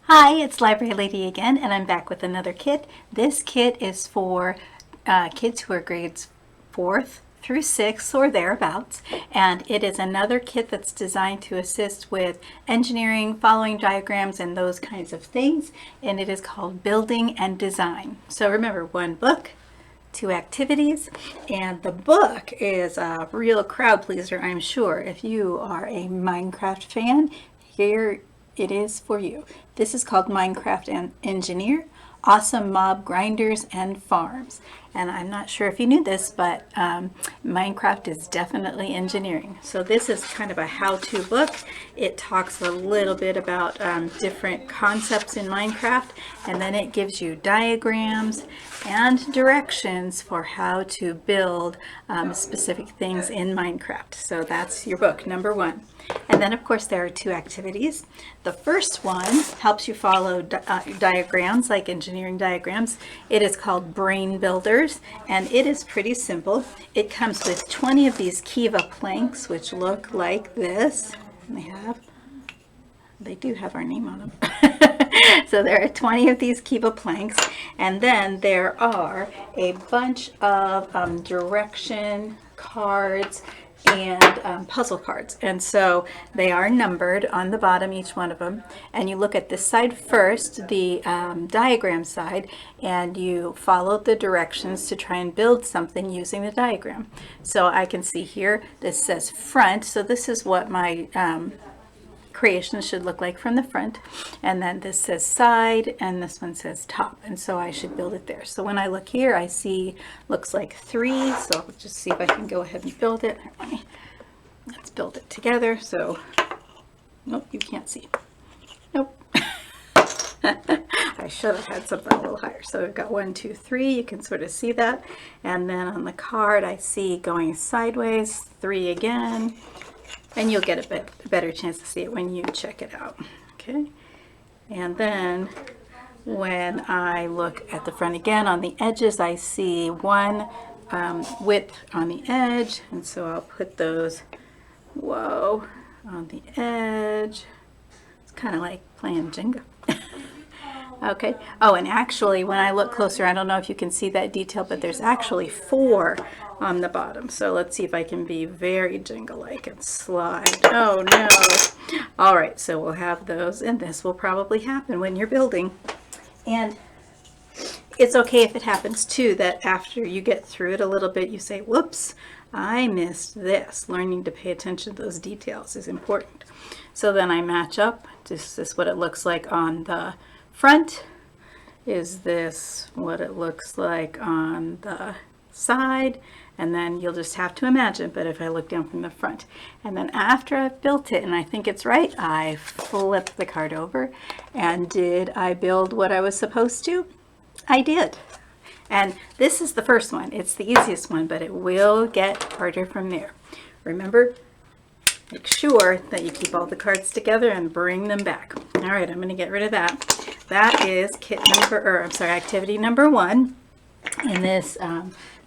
Hi, it's Library Lady again, and I'm back with another kit. This kit is for kids who are grades 4th through 6th or thereabouts, and it is another kit that's designed to assist with engineering, following diagrams, and those kinds of things, and it is called Building and Design. So remember, one book, two activities, and the book is a real crowd pleaser, I'm sure. If you are a Minecraft fan, here it is for you. This is called Minecraft Engineer, Awesome Mob Grinders and Farms. And I'm not sure if you knew this, but Minecraft is definitely engineering. So this is kind of a how-to book. It talks a little bit about different concepts in Minecraft, and then it gives you diagrams and directions for how to build specific things in Minecraft. So that's your book, number one. And then, of course, there are two activities. The first one helps you follow diagrams, like engineering diagrams. It is called Brain Builders, and it is pretty simple. It comes with 20 of these KEVA planks, which look like this. They do have our name on them. So there are 20 of these KEVA planks, and then there are a bunch of direction cards and puzzle cards, and so they are numbered on the bottom, each one of them, and you look at this side first, the diagram side, and you follow the directions to try and build something using the diagram. So I can see here this says front, so this is what my creation should look like from the front, and then this says side and this one says top, and so I should build it there. So when I look here, I see looks like 3, so I'll just see if I can go ahead and build it. Let's build it together. So nope, you can't see. Nope. I should have had something a little higher. So we've got 1, 2, 3. You can sort of see that, and then on the card I see going sideways 3 again. And you'll get a better chance to see it when you check it out. Okay. And then when I look at the front again, on the edges, I see 1 width on the edge. And so I'll put those, whoa, on the edge. It's kind of like playing Jenga. Okay. Oh, and actually, when I look closer, I don't know if you can see that detail, but there's actually 4 on the bottom. So let's see if I can be very Jenga-like and slide. Oh, no. All right, so we'll have those, and this will probably happen when you're building. And it's okay if it happens, too, that after you get through it a little bit, you say, whoops, I missed this. Learning to pay attention to those details is important. So then I match up. This is what it looks like on the front. Is this what it looks like on the side? And then you'll just have to imagine, but if I look down from the front, and then after I've built it and I think it's right, I flip the card over. And did I build what I was supposed to? I did. And this is the first one. It's the easiest one, but it will get harder from there. Remember, make sure that you keep all the cards together and bring them back. All right, I'm going to get rid of that. That is activity number 1 in this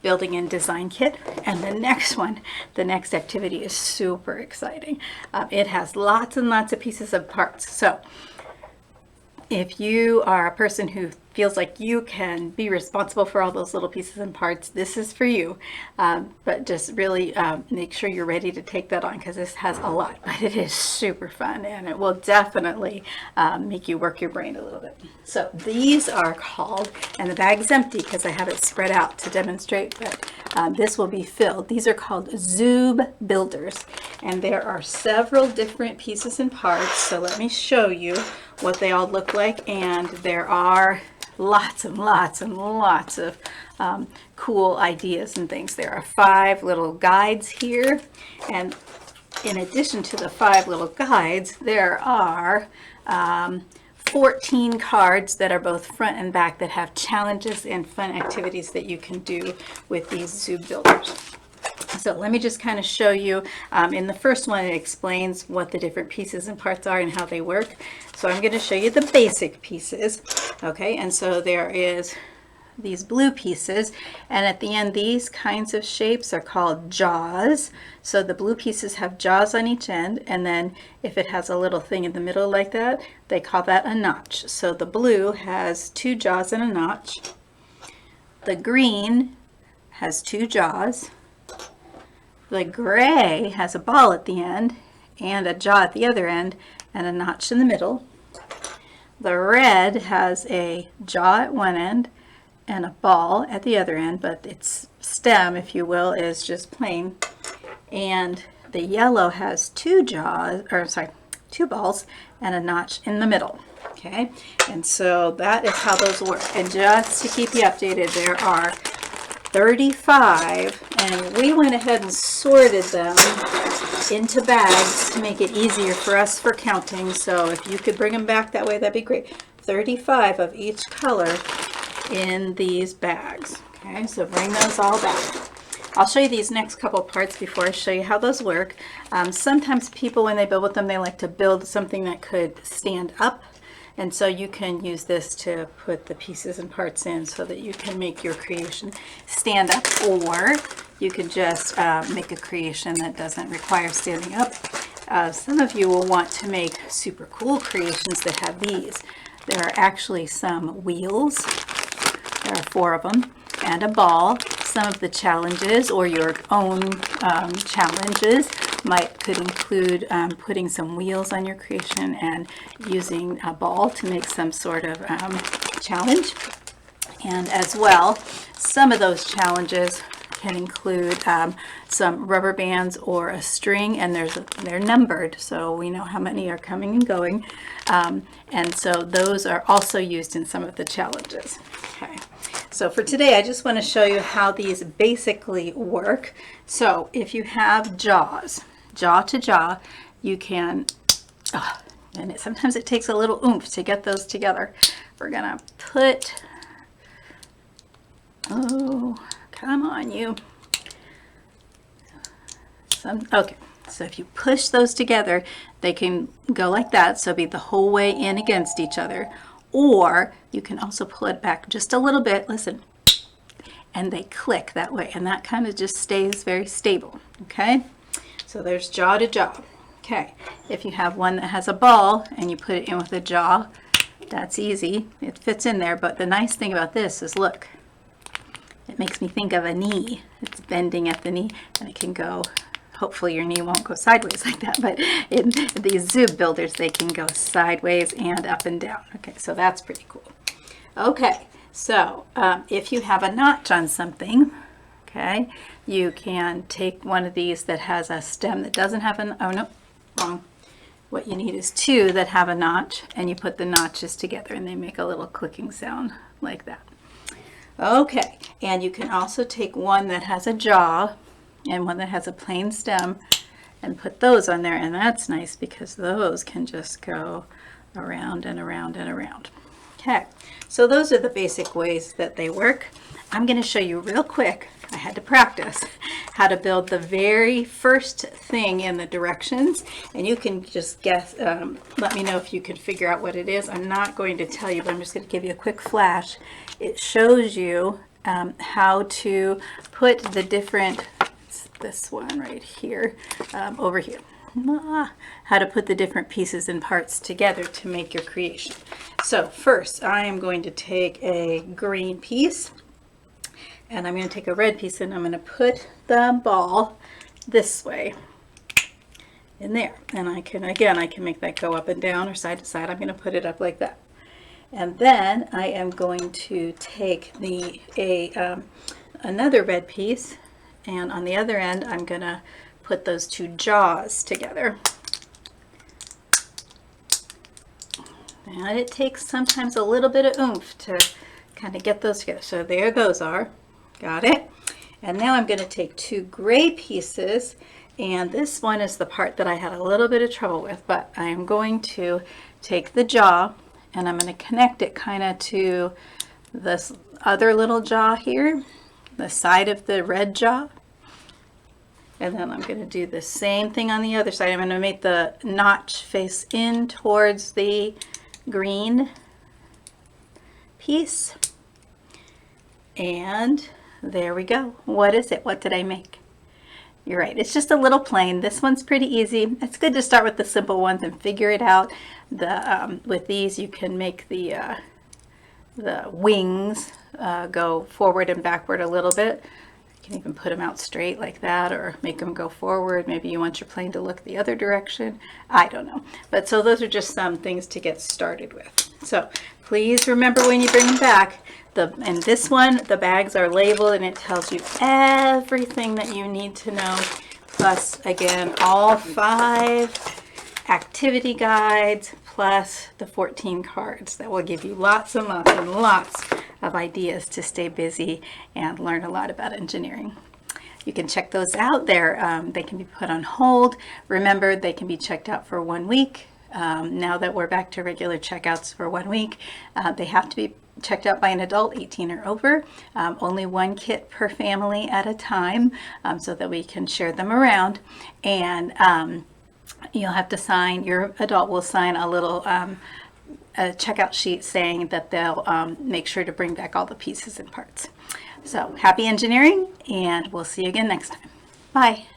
building and design kit. And the next one, the next activity is super exciting. It has lots and lots of pieces of parts. So if you are a person who feels like you can be responsible for all those little pieces and parts, this is for you. But just really make sure you're ready to take that on, because this has a lot, but it is super fun, and it will definitely make you work your brain a little bit. So these are called, and the bag's empty because I have it spread out to demonstrate, but this will be filled. These are called Zoob builders, and there are several different pieces and parts. So let me show you what they all look like, and there are lots and lots and lots of cool ideas and things. There are 5 little guides here, and in addition to the 5 little guides, there are 14 cards that are both front and back that have challenges and fun activities that you can do with these Zoob builders. So let me just kind of show you. In the first one, it explains what the different pieces and parts are and how they work. So I'm going to show you the basic pieces. Okay, and so there is these blue pieces, and at the end these kinds of shapes are called jaws. So the blue pieces have jaws on each end, and then if it has a little thing in the middle like that, they call that a notch. So the blue has 2 jaws and a notch. The green has 2 jaws. The gray has a ball at the end and a jaw at the other end and a notch in the middle. The red has a jaw at one end and a ball at the other end, but its stem, if you will, is just plain. And the yellow has 2 balls and a notch in the middle. Okay, and so that is how those work. And just to keep you updated, there are 35, and we went ahead and sorted them into bags to make it easier for us for counting. So if you could bring them back that way, that'd be great. 35 of each color in these bags. Okay, so bring those all back. I'll show you these next couple parts before I show you how those work. Sometimes people, when they build with them, they like to build something that could stand up. And so you can use this to put the pieces and parts in so that you can make your creation stand up, or you could just make a creation that doesn't require standing up. Some of you will want to make super cool creations that have these. There are actually some wheels. There are 4 of them, and a ball. Some of the challenges, or your own challenges, could include putting some wheels on your creation and using a ball to make some sort of challenge. And as well, some of those challenges can include some rubber bands or a string, and they're numbered, so we know how many are coming and going. And so those are also used in some of the challenges. Okay. So for today, I just want to show you how these basically work. So if you have jaws, jaw to jaw, you can, and sometimes it takes a little oomph to get those together. We're going to put, oh, come on you. Okay, so if you push those together, they can go like that, so be the whole way in against each other. Or you can also pull it back just a little bit, listen, and they click that way, and that kind of just stays very stable. Okay, so there's jaw to jaw. Okay, if you have one that has a ball and you put it in with a jaw, that's easy, it fits in there. But the nice thing about this is, look, it makes me think of a knee. It's bending at the knee, and it can go, hopefully your knee won't go sideways like that, but in these Zoob builders, they can go sideways and up and down. Okay, so that's pretty cool. Okay, so if you have a notch on something, okay, you can take one of these that has a stem that doesn't have an, oh no, wrong. What you need is 2 that have a notch, and you put the notches together and they make a little clicking sound like that. Okay, and you can also take one that has a jaw and one that has a plain stem and put those on there, and that's nice because those can just go around and around and around. Okay, so those are the basic ways that they work. I'm going to show you real quick, I had to practice, how to build the very first thing in the directions, and you can just guess, let me know if you can figure out what it is. I'm not going to tell you, but I'm just going to give you a quick flash. It shows you how to put the different, this one right here, over here, how to put the different pieces and parts together to make your creation. So first I am going to take a green piece, and I'm going to take a red piece, and I'm going to put the ball this way in there, and I can make that go up and down or side to side. I'm going to put it up like that, and then I am going to take another red piece, and on the other end I'm going to put those 2 jaws together. And it takes sometimes a little bit of oomph to kind of get those together. So there those are. Got it? And now I'm going to take 2 gray pieces, and this one is the part that I had a little bit of trouble with, but I am going to take the jaw and I'm going to connect it kind of to this other little jaw here, the side of the red jaw. And then I'm going to do the same thing on the other side. I'm going to make the notch face in towards the green piece. And there we go. What is it? What did I make? You're right, it's just a little plane. This one's pretty easy. It's good to start with the simple ones and figure it out. With these you can make the wings go forward and backward a little bit. You can even put them out straight like that, or make them go forward. Maybe you want your plane to look the other direction. I don't know. But so those are just some things to get started with. So please remember when you bring them back, and this one, the bags are labeled and it tells you everything that you need to know. Plus, again, all 5 activity guides, plus the 14 cards that will give you lots and lots and lots of ideas to stay busy and learn a lot about engineering. You can check those out there. They can be put on hold. Remember, they can be checked out for 1 week. Now that we're back to regular checkouts for 1 week, they have to be checked out by an adult 18 or over. Only 1 kit per family at a time, so that we can share them around. And you'll have to sign, your adult will sign a little a checkout sheet saying that they'll make sure to bring back all the pieces and parts. So happy engineering, and we'll see you again next time. Bye.